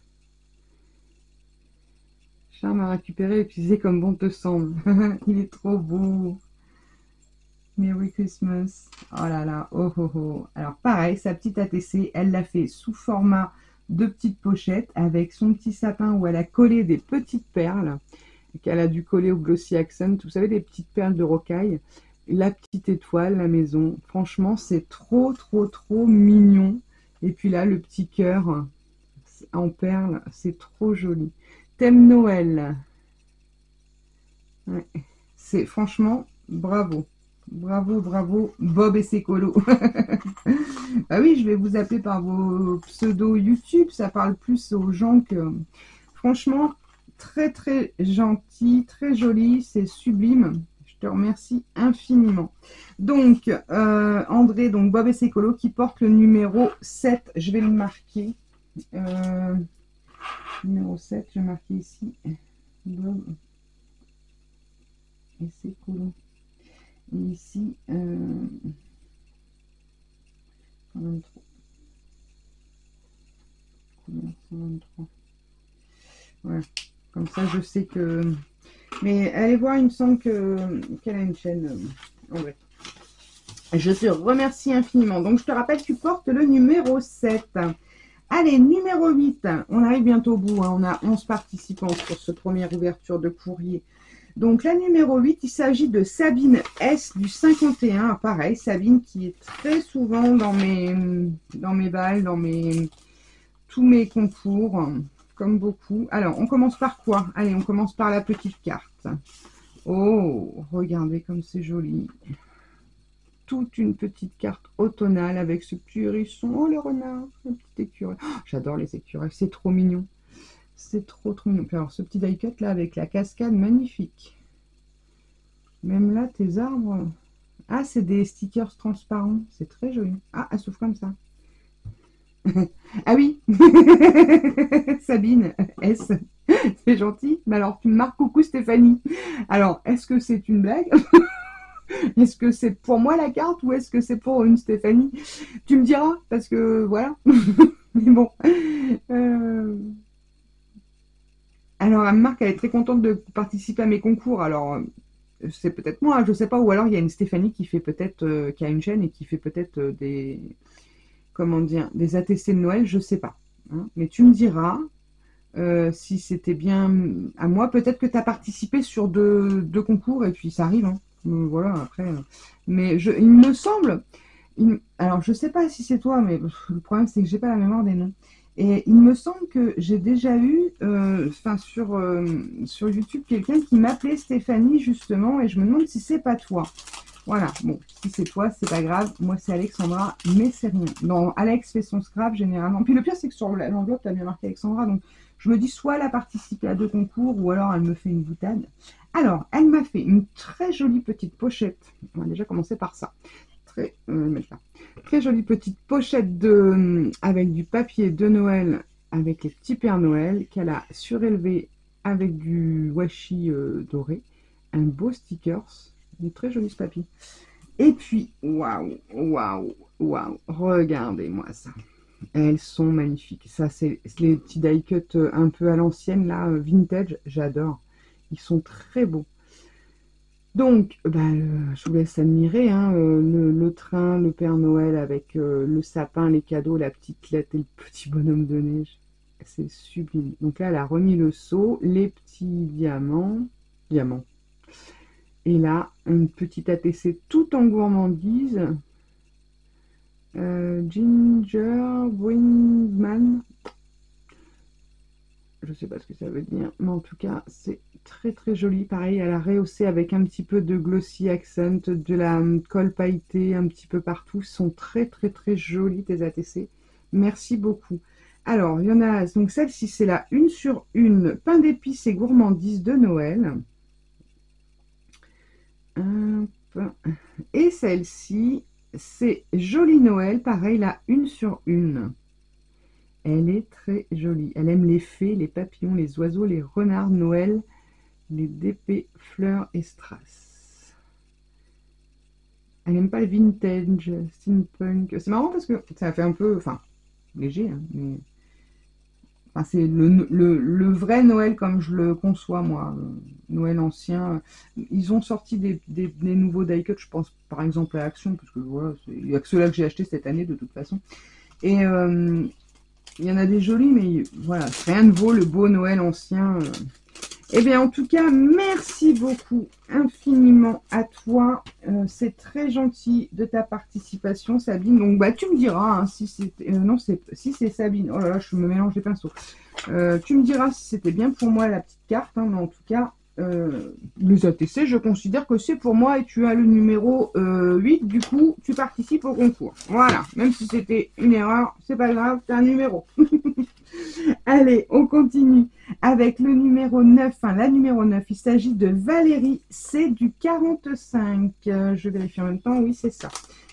A: Charme à récupérer et utiliser comme bon te semble. Il est trop beau. Merry Christmas. Oh là là, oh oh oh. Alors pareil, sa petite ATC, elle l'a fait sous format de petite pochette avec son petit sapin où elle a collé des petites perles qu'elle a dû coller au Glossy Accent. Vous savez, des petites perles de rocaille. La petite étoile, la maison. Franchement, c'est trop, trop, trop mignon. Et puis là, le petit cœur en perles, c'est trop joli. Thème Noël. Ouais. C'est franchement, bravo. Bravo, bravo, Bob et ses colos. Bah oui, je vais vous appeler par vos pseudos YouTube. Ça parle plus aux gens que... Franchement, très très gentil, très joli, c'est sublime. Je te remercie infiniment. Donc, André, donc Bob et ses colos, qui porte le numéro 7. Je vais le marquer. Numéro 7, je vais marquer ici. Bob et ses colos. Et ici, 123. 123. Voilà. Comme ça, je sais que... Mais allez voir, il me semble qu'elle a une chaîne en vrai. Je te remercie infiniment. Donc, je te rappelle, tu portes le numéro 7. Allez, numéro 8. On arrive bientôt au bout. Hein. On a 11 participants sur cette première ouverture de courrier. Donc, la numéro 8, il s'agit de Sabine S du 51. Pareil, Sabine qui est très souvent dans mes balles, tous mes concours, comme beaucoup. Alors, on commence par quoi? Allez, on commence par la petite carte. Oh, regardez comme c'est joli. Toute une petite carte automnale avec ce petit hérisson. Oh, le renard, le petit écureuil. Oh, j'adore les écureuils, c'est trop mignon. C'est trop, trop mignon. Puis alors, ce petit die cut là avec la cascade, magnifique. Même là, tes arbres... Ah, c'est des stickers transparents. C'est très joli. Ah, elle s'ouvre comme ça. Ah oui. Sabine S. C'est gentil. Mais alors, tu me marques coucou Stéphanie. Alors, est-ce que c'est une blague? Est-ce que c'est pour moi la carte ou est-ce que c'est pour une Stéphanie? Tu me diras, parce que voilà. Mais bon. Alors, elle me marque, elle est très contente de participer à mes concours. Alors, c'est peut-être moi, je sais pas. Ou alors, il y a une Stéphanie qui fait peut-être, qui a une chaîne et qui fait peut-être des, comment dire, des ATC de Noël, je sais pas. Hein. Mais tu me diras si c'était bien à moi. Peut-être que tu as participé sur deux concours et puis ça arrive. Hein. Voilà, après. Mais il me semble. Alors, je sais pas si c'est toi, mais le problème, c'est que j'ai pas la mémoire des noms. Et il me semble que j'ai déjà eu, sur YouTube, quelqu'un qui m'appelait Stéphanie, justement, et je me demande si c'est pas toi. Voilà, bon, si c'est toi, c'est pas grave. Moi, c'est Alexandra, mais c'est rien. Non, Alex fait son scrap, généralement. Puis le pire, c'est que sur l'enveloppe, tu as bien marqué Alexandra, donc je me dis, soit elle a participé à 2 concours, ou alors elle me fait une boutade. Alors, elle m'a fait une très jolie petite pochette. On va déjà commencer par ça. Très jolie petite pochette avec du papier de Noël, avec les petits Pères Noël, qu'elle a surélevé avec du washi doré. Un beau stickers. Une très jolie ce papier. Et puis, waouh, waouh, waouh, regardez-moi ça. Elles sont magnifiques. Ça, c'est les petits die cut un peu à l'ancienne, là, vintage. J'adore. Ils sont très beaux. Donc, bah, je vous laisse admirer hein, le train, le Père Noël avec le sapin, les cadeaux, la petite lettre et le petit bonhomme de neige. C'est sublime. Donc là, elle a remis le seau, les petits diamants. Et là, une petite ATC tout en gourmandise. Ginger Wingman. Je sais pas ce que ça veut dire, mais en tout cas, c'est très très joli. Pareil, elle a rehaussé avec un petit peu de glossy accent, de la colle pailletée un petit peu partout. Ils sont très très très jolis tes ATC. Merci beaucoup. Alors, il y en a, donc celle-ci, c'est la 1 sur 1 pain d'épices et gourmandise de Noël. Et celle-ci, c'est Joli Noël, pareil, la 1 sur 1. Elle est très jolie. Elle aime les fées, les papillons, les oiseaux, les renards, Noël, les dépées, fleurs et strass. Elle n'aime pas le vintage, steampunk. C'est marrant parce que ça fait un peu, enfin, léger, hein, mais enfin, c'est le vrai Noël comme je le conçois, moi. Noël ancien. Ils ont sorti des nouveaux die-cut, je pense par exemple à Action, parce que voilà, il n'y a que ceux-là que j'ai acheté cette année de toute façon. Et il y en a des jolis, mais voilà, rien ne vaut le beau Noël ancien. Eh bien, en tout cas, merci beaucoup infiniment à toi. C'est très gentil de ta participation, Sabine. Donc, bah, tu me diras hein, si c'est non, si c'est Sabine. Oh là là, je me mélange les pinceaux. Tu me diras si c'était bien pour moi la petite carte, hein, mais en tout cas, les ATC, je considère que c'est pour moi et tu as le numéro 8. Du coup, tu participes au concours. Voilà, même si c'était une erreur, c'est pas grave, tu as un numéro. Allez, on continue avec le numéro 9, enfin la numéro 9, il s'agit de Valérie, c'est du 45. Je vérifie en même temps, oui c'est ça.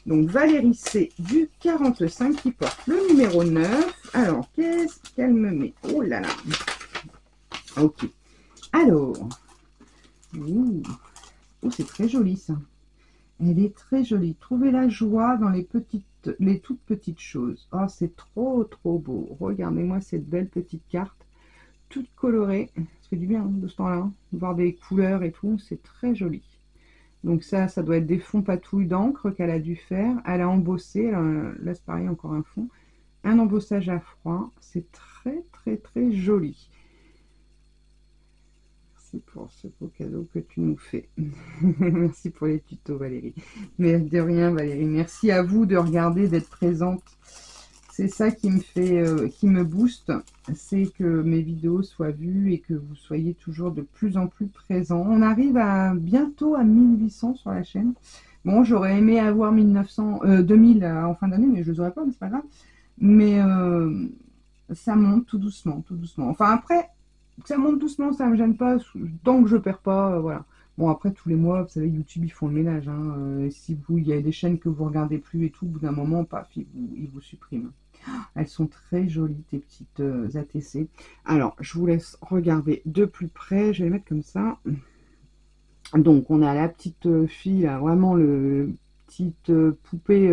A: Donc Valérie, c'est du 45 qui porte le numéro 9. Alors, qu'est-ce qu'elle me met? Oh là là. Ok. Alors. Ouh. Oh, c'est très joli ça. Elle est très jolie. Trouvez la joie dans les toutes petites choses. Oh, c'est trop, trop beau. Regardez-moi cette belle petite carte. Toute colorée. Ça fait du bien hein, de ce temps-là. Hein. Voir des couleurs et tout. C'est très joli. Donc ça doit être des fonds patouilles d'encre qu'elle a dû faire. Elle a embossé. Là, c'est pareil, encore un fond. Un embossage à froid. C'est très, très, très joli. Pour ce beau cadeau que tu nous fais. Merci pour les tutos, Valérie. Mais de rien, Valérie. Merci à vous de regarder, d'être présente. C'est ça qui me fait, qui me booste. C'est que mes vidéos soient vues et que vous soyez toujours de plus en plus présents. On arrive à bientôt à 1800 sur la chaîne. Bon, j'aurais aimé avoir 2000 en fin d'année, mais je ne les aurais pas, mais c'est pas grave. Mais ça monte tout doucement, tout doucement. Enfin, après, ça monte doucement, ça me gêne pas, tant que je perds pas, voilà. Bon, après, tous les mois, vous savez, YouTube, ils font le ménage. Hein. Si il y a des chaînes que vous regardez plus et tout, au bout d'un moment, paf, ils vous suppriment. Elles sont très jolies, tes petites ATC. Alors, je vous laisse regarder de plus près. Je vais les mettre comme ça. Donc, on a la petite fille, là, vraiment le petite poupée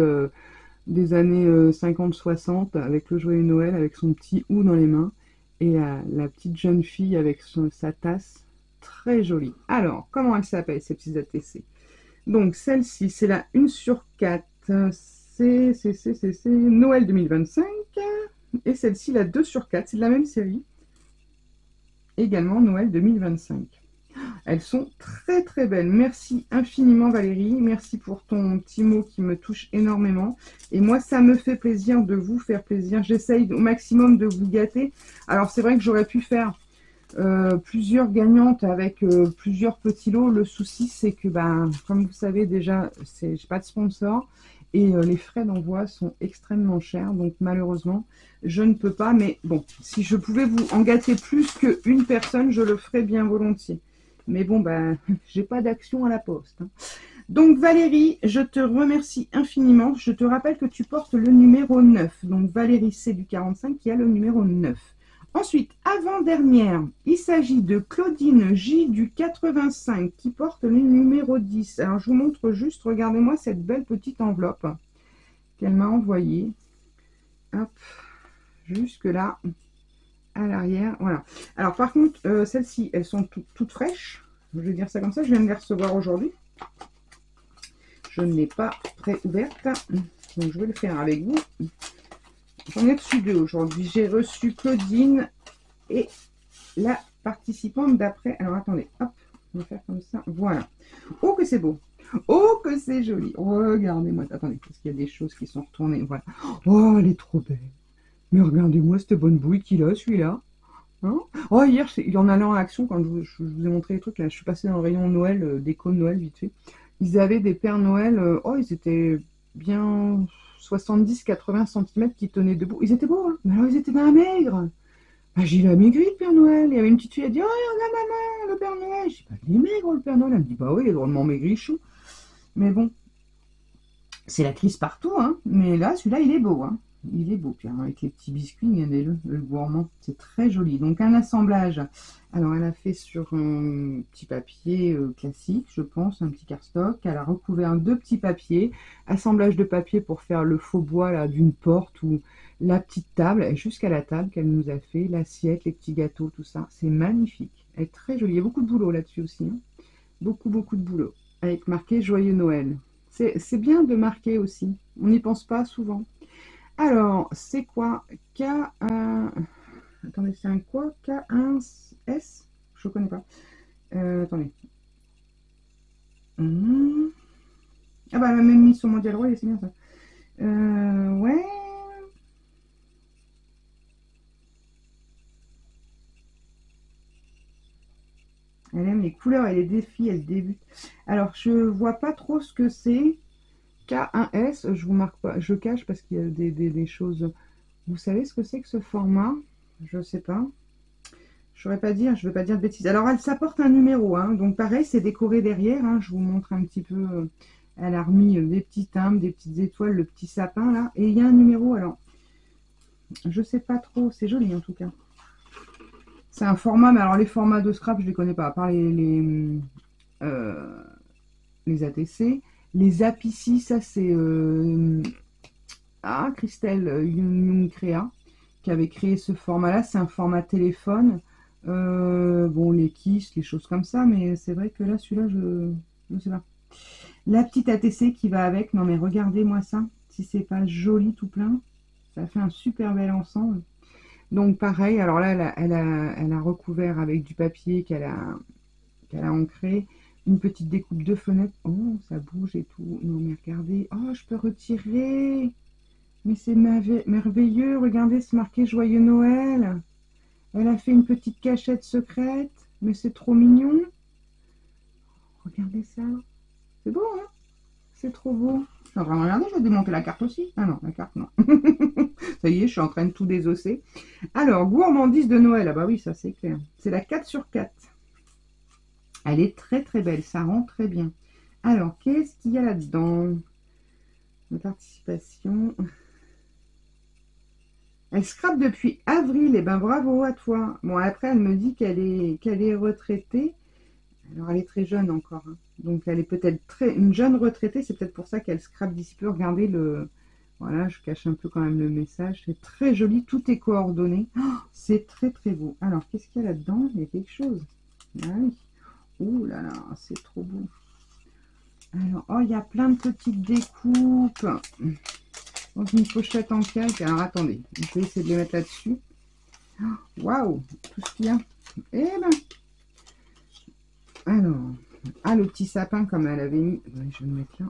A: des années 50-60, avec le joyeux Noël, avec son petit hou dans les mains. Et la petite jeune fille avec sa tasse, très jolie. Alors, comment elle s'appelle, ces petites ATC? Donc, celle-ci, c'est la 1 sur 4. C'est Noël 2025. Et celle-ci, la 2 sur 4. C'est de la même série. Également Noël 2025. Elles sont très très belles. Merci infiniment Valérie. Merci pour ton petit mot qui me touche énormément. Et moi, ça me fait plaisir de vous faire plaisir. J'essaye au maximum de vous gâter. Alors, c'est vrai que j'aurais pu faire plusieurs gagnantes avec plusieurs petits lots. Le souci, c'est que, ben, comme vous savez déjà, j'ai pas de sponsor. Et les frais d'envoi sont extrêmement chers. Donc, malheureusement, je ne peux pas. Mais bon, si je pouvais vous en gâter plus qu'une personne, je le ferais bien volontiers. Mais bon, ben, j'ai pas d'action à la poste. Hein. Donc Valérie, je te remercie infiniment. Je te rappelle que tu portes le numéro 9. Donc Valérie, c'est du 45 qui a le numéro 9. Ensuite, avant-dernière, il s'agit de Claudine J du 85 qui porte le numéro 10. Alors je vous montre juste, regardez-moi cette belle petite enveloppe qu'elle m'a envoyée. Hop, jusque là. À l'arrière, voilà. Alors par contre, celles-ci, elles sont toutes fraîches. Je vais dire ça comme ça, je viens de les recevoir aujourd'hui. Je ne l'ai pas pré-ouverte. Donc je vais le faire avec vous. J'en ai reçu deux aujourd'hui. J'ai reçu Claudine et la participante d'après. Alors attendez, hop, on va faire comme ça. Voilà. Oh que c'est beau. Oh que c'est joli. Regardez-moi. Attendez, parce qu'il y a des choses qui sont retournées. Voilà. Oh, elle est trop belle. Mais regardez-moi cette bonne bouille qu'il a, celui-là. Hein, oh, hier, il y en allait en action quand je vous ai montré les trucs. Là, je suis passée dans le rayon Noël, déco de Noël, vite fait. Ils avaient des Pères Noël. Oh, ils étaient bien 70-80 cm qui tenaient debout. Ils étaient beaux, hein. Mais alors, ils étaient d'un maigre. Bah, j'ai maigri, le Père Noël. Il y avait une petite fille, elle dit: oh, regarde, maman, le Père Noël. Je dis: bah, il est maigre, le Père Noël. Elle me dit: bah oui, il est drôlement maigrichon. Mais bon, c'est la crise partout, hein. Mais là, celui-là, il est beau, hein. Il est beau, puis alors, avec les petits biscuits, regardez-le, le gourmand, c'est très joli. Donc un assemblage, alors elle a fait sur un petit papier classique, je pense, un petit cardstock, elle a recouvert deux petits papiers, assemblage de papier pour faire le faux bois là d'une porte ou la petite table, et jusqu'à la table qu'elle nous a fait, l'assiette, les petits gâteaux, tout ça, c'est magnifique. Elle est très jolie, il y a beaucoup de boulot là-dessus aussi, hein. Beaucoup, beaucoup de boulot, avec marqué Joyeux Noël. C'est bien de marquer aussi, on n'y pense pas souvent. Alors, c'est quoi K1... Attendez, c'est un quoi K1S? Je ne connais pas. Attendez. Ah bah, elle a même mis sur Mondial Royal, c'est bien ça. Ouais. Elle aime les couleurs et les défis, elle débute. Alors, je vois pas trop ce que c'est. K1S, je vous marque pas, je cache parce qu'il y a des choses. Vous savez ce que c'est que ce format? Je sais pas. Je ne pas dire, je ne veux pas dire de bêtises. Alors, elle s'apporte un numéro, hein, donc pareil, c'est décoré derrière. Hein, je vous montre un petit peu. Elle a remis des petits timbres, des petites étoiles, le petit sapin là. Et il y a un numéro, alors, je sais pas trop, c'est joli en tout cas. C'est un format, mais alors les formats de scrap, je les connais pas, à part les ATC. Les Apici, ça c'est Christelle Young Crea qui avait créé ce format-là. C'est un format téléphone. Bon, les Kiss, les choses comme ça, mais c'est vrai que là, celui-là, je sais pas. La petite ATC qui va avec, non mais regardez-moi ça, si c'est pas joli tout plein, ça fait un super bel ensemble. Donc pareil, alors là, elle a recouvert avec du papier qu'elle a ancré, une petite découpe de fenêtre. Oh, ça bouge et tout. Non mais regardez, oh, je peux retirer. Mais c'est merveilleux, regardez, c'est marqué Joyeux Noël. Elle a fait une petite cachette secrète, mais c'est trop mignon. Regardez ça. C'est beau, hein? C'est trop beau. Je suis en train de regarder, je vais démonter la carte aussi. Ah non, la carte, non. Ça y est, je suis en train de tout désosser. Alors, gourmandise de Noël. Ah bah oui, ça c'est clair. C'est la 4 sur 4. Elle est très très belle, ça rend très bien. Alors, qu'est-ce qu'il y a là-dedans? La participation. Elle scrape depuis avril, et ben bravo à toi. Bon, après, elle me dit qu'elle est retraitée. Alors, elle est très jeune encore, hein. Donc, elle est peut-être une jeune retraitée. C'est peut-être pour ça qu'elle scrape d'ici peu. Regardez le... Voilà, je cache un peu quand même le message. C'est très joli, tout est coordonné. Oh, c'est très très beau. Alors, qu'est-ce qu'il y a là-dedans? Il y a quelque chose. Ah oui. Ouh là là, c'est trop beau. Alors, oh, il y a plein de petites découpes. Dans une pochette en calque. Alors, attendez, je vais essayer de les mettre là-dessus. Waouh, tout ce qu'il y a. Eh ben, alors, ah, le petit sapin comme elle avait mis. Je vais le mettre là.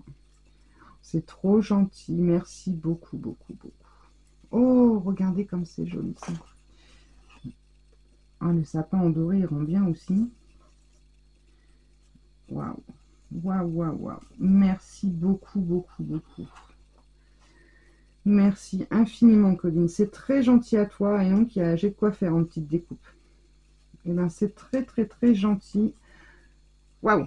A: C'est trop gentil. Merci beaucoup, beaucoup, beaucoup. Oh, regardez comme c'est joli ça. Ah, le sapin en doré, il rend bien aussi. Waouh, waouh, waouh, waouh. Merci beaucoup, beaucoup, beaucoup. Merci infiniment, Claudine. C'est très gentil à toi. Et donc, j'ai de quoi faire en petite découpe. Et bien, c'est très, très, très gentil. Waouh!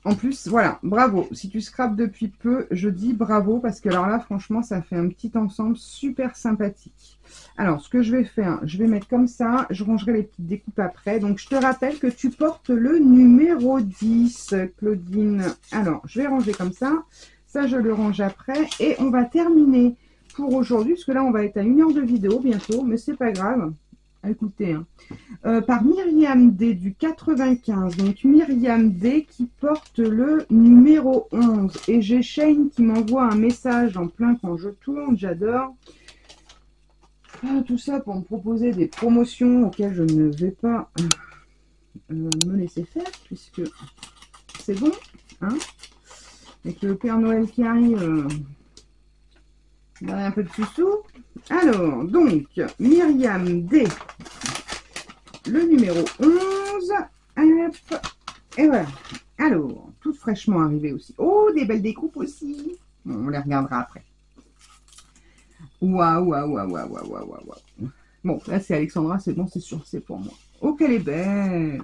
A: En plus, voilà, bravo. Si tu scrapes depuis peu, je dis bravo parce que alors là, franchement, ça fait un petit ensemble super sympathique. Alors, ce que je vais faire, je vais mettre comme ça. Je rangerai les petites découpes après. Donc, je te rappelle que tu portes le numéro 10, Claudine. Alors, je vais ranger comme ça. Ça, je le range après. Et on va terminer pour aujourd'hui, parce que là, on va être à 1 heure de vidéo bientôt, mais c'est pas grave. Écoutez, hein. Par Myriam D du 95. Donc Myriam D qui porte le numéro 11. Et j'ai Shane qui m'envoie un message en plein quand je tourne. J'adore. Tout ça pour me proposer des promotions auxquelles je ne vais pas me laisser faire, puisque c'est bon, hein. Avec le Père Noël qui arrive, un peu de sous-sous. Alors, donc, Myriam D, le numéro 11. Hop, et voilà. Alors, tout fraîchement arrivé aussi. Oh, des belles découpes aussi. Bon, on les regardera après. Waouh, waouh, waouh, waouh, waouh, waouh, waouh. Bon, là, c'est Alexandra, c'est bon, c'est sûr, c'est pour moi. Oh, qu'elle est belle.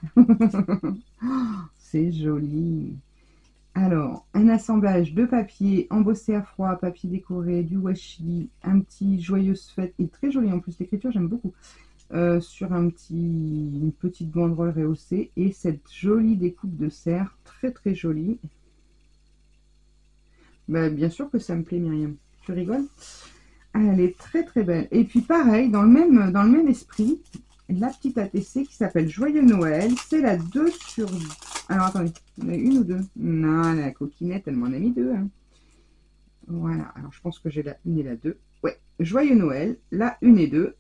A: C'est joli. Alors, un assemblage de papier embossé à froid, papier décoré, du washi, un petit joyeuse fête. Il est très joli en plus, l'écriture, j'aime beaucoup. Sur une petite banderole rehaussée. Et cette jolie découpe de cerf, très très jolie. Bah, bien sûr que ça me plaît, Myriam. Tu rigoles? Elle est très très belle. Et puis pareil, dans le même esprit, la petite ATC qui s'appelle Joyeux Noël. C'est la 2 sur... Alors attendez, il y en a une ou deux? Non, la coquinette, elle m'en a mis deux. Hein. Voilà, alors je pense que j'ai la 1 et la 2. Ouais, Joyeux Noël, la 1 et 2.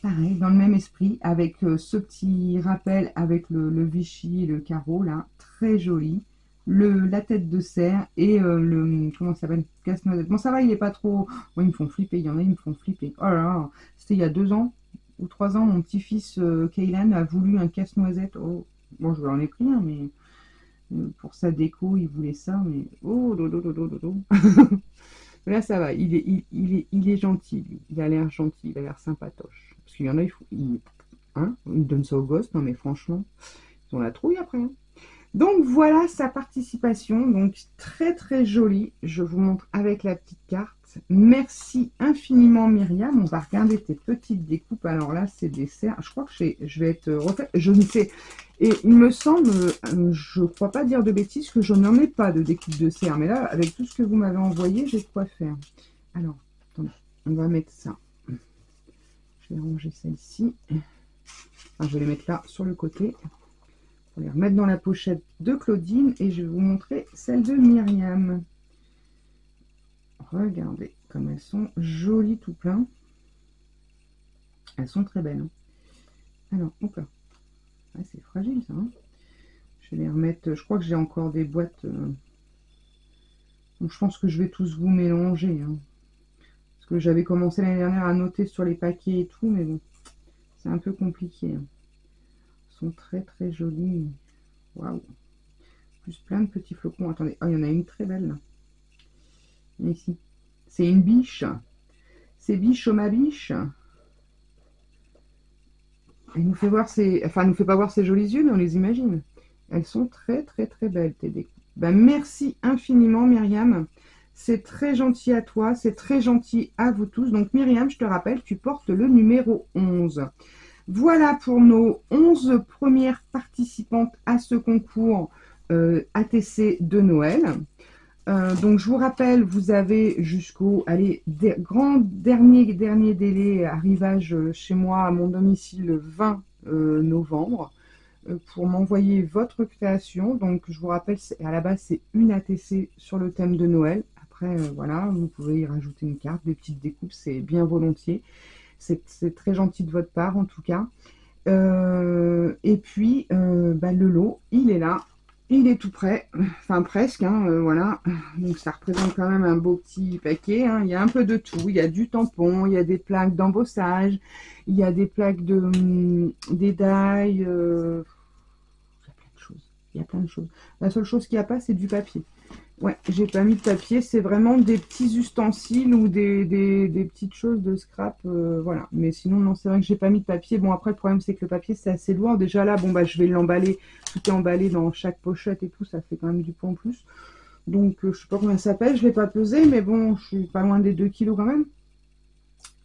A: Pareil, dans le même esprit, avec ce petit rappel avec le Vichy et le carreau, là, très joli. La tête de cerf et le, comment ça s'appelle, casse-noisette. Bon, ça va, il est pas trop... Bon, ils me font flipper, il y en a, ils me font flipper. Oh là là, c'était il y a 2 ans ou 3 ans, mon petit-fils Kaylan a voulu un casse-noisette. Oh, bon, je lui en ai pris un, mais pour sa déco, il voulait ça, mais... Oh, dodo, dodo, dodo. Là, ça va, il est gentil, lui. Il a l'air gentil, il a l'air sympatoche. Parce qu'il y en a, il donne ça aux gosses. Non, mais franchement, ils ont la trouille après. Hein. Donc, voilà sa participation. Donc, très, très jolie. Je vous montre avec la petite carte. Merci infiniment, Myriam. On va regarder tes petites découpes. Alors là, c'est des cerfs. Je crois que je vais être refaite. Je ne sais. Et il me semble, je ne crois pas dire de bêtises, que je n'en ai pas de découpe de cerf. Mais là, avec tout ce que vous m'avez envoyé, j'ai de quoi faire. Alors, attendez, on va mettre ça. Je vais ranger celle-ci. Enfin, je vais les mettre là, sur le côté. On va les remettre dans la pochette de Claudine. Et je vais vous montrer celle de Myriam. Regardez comme elles sont jolies tout plein. Elles sont très belles. Hein. Alors, hop là. Ah, c'est fragile ça. Hein. Je vais les remettre. Je crois que j'ai encore des boîtes. Donc, je pense que je vais tous vous mélanger. Hein. Parce que j'avais commencé l'année dernière à noter sur les paquets et tout. Mais bon, c'est un peu compliqué. Hein. Elles sont très très jolies. Waouh. Plus plein de petits flocons. Attendez. Oh, il y en a une très belle là. Ici. C'est une biche. C'est biche ma biche. Elle nous fait voir ses... Enfin, elle nous fait pas voir ses jolis yeux, mais on les imagine. Elles sont très, très, très belles, tes découpes. Ben, merci infiniment, Myriam. C'est très gentil à toi, c'est très gentil à vous tous. Donc, Myriam, je te rappelle, tu portes le numéro 11. Voilà pour nos 11 premières participantes à ce concours ATC de Noël. Donc, je vous rappelle, vous avez jusqu'au grand dernier délai arrivage chez moi à mon domicile le 20 novembre pour m'envoyer votre création. Donc, je vous rappelle, à la base, c'est une ATC sur le thème de Noël. Après, voilà, vous pouvez y rajouter une carte, des petites découpes, c'est bien volontiers. C'est très gentil de votre part, en tout cas. Et puis, le lot, il est là. Il est tout prêt, enfin presque, hein, voilà. Donc ça représente quand même un beau petit paquet. Hein. Il y a un peu de tout. Il y a du tampon, il y a des plaques d'embossage, il y a des plaques des die. Il y a plein de choses. Il y a plein de choses. La seule chose qu'il n'y a pas, c'est du papier. Ouais, j'ai pas mis de papier. C'est vraiment des petits ustensiles ou des petites choses de scrap. Voilà. Mais sinon, non, c'est vrai que j'ai pas mis de papier. Bon, après, le problème, c'est que le papier, c'est assez lourd. Déjà là, bon, bah, je vais l'emballer. Tout est emballé dans chaque pochette et tout. Ça fait quand même du poids en plus. Donc, je sais pas combien ça pèse. Je l'ai pas pesé. Mais bon, je suis pas loin des 2 kilos quand même.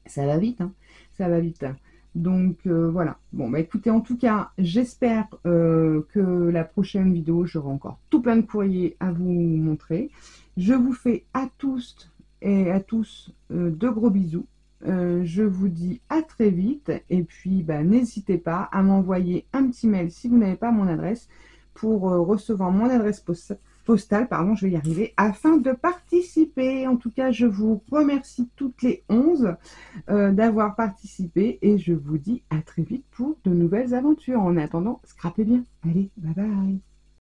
A: Ça va vite, hein. Ça va vite. Donc voilà. Bon, bah écoutez, en tout cas, j'espère que la prochaine vidéo, j'aurai encore tout plein de courriers à vous montrer. Je vous fais à tous et à tous de gros bisous. Je vous dis à très vite. Et puis, bah, n'hésitez pas à m'envoyer un petit mail si vous n'avez pas mon adresse pour recevoir mon adresse postale, pardon, je vais y arriver, afin de participer. En tout cas, je vous remercie toutes les 11 d'avoir participé et je vous dis à très vite pour de nouvelles aventures. En attendant, scrapez bien. Allez, bye bye.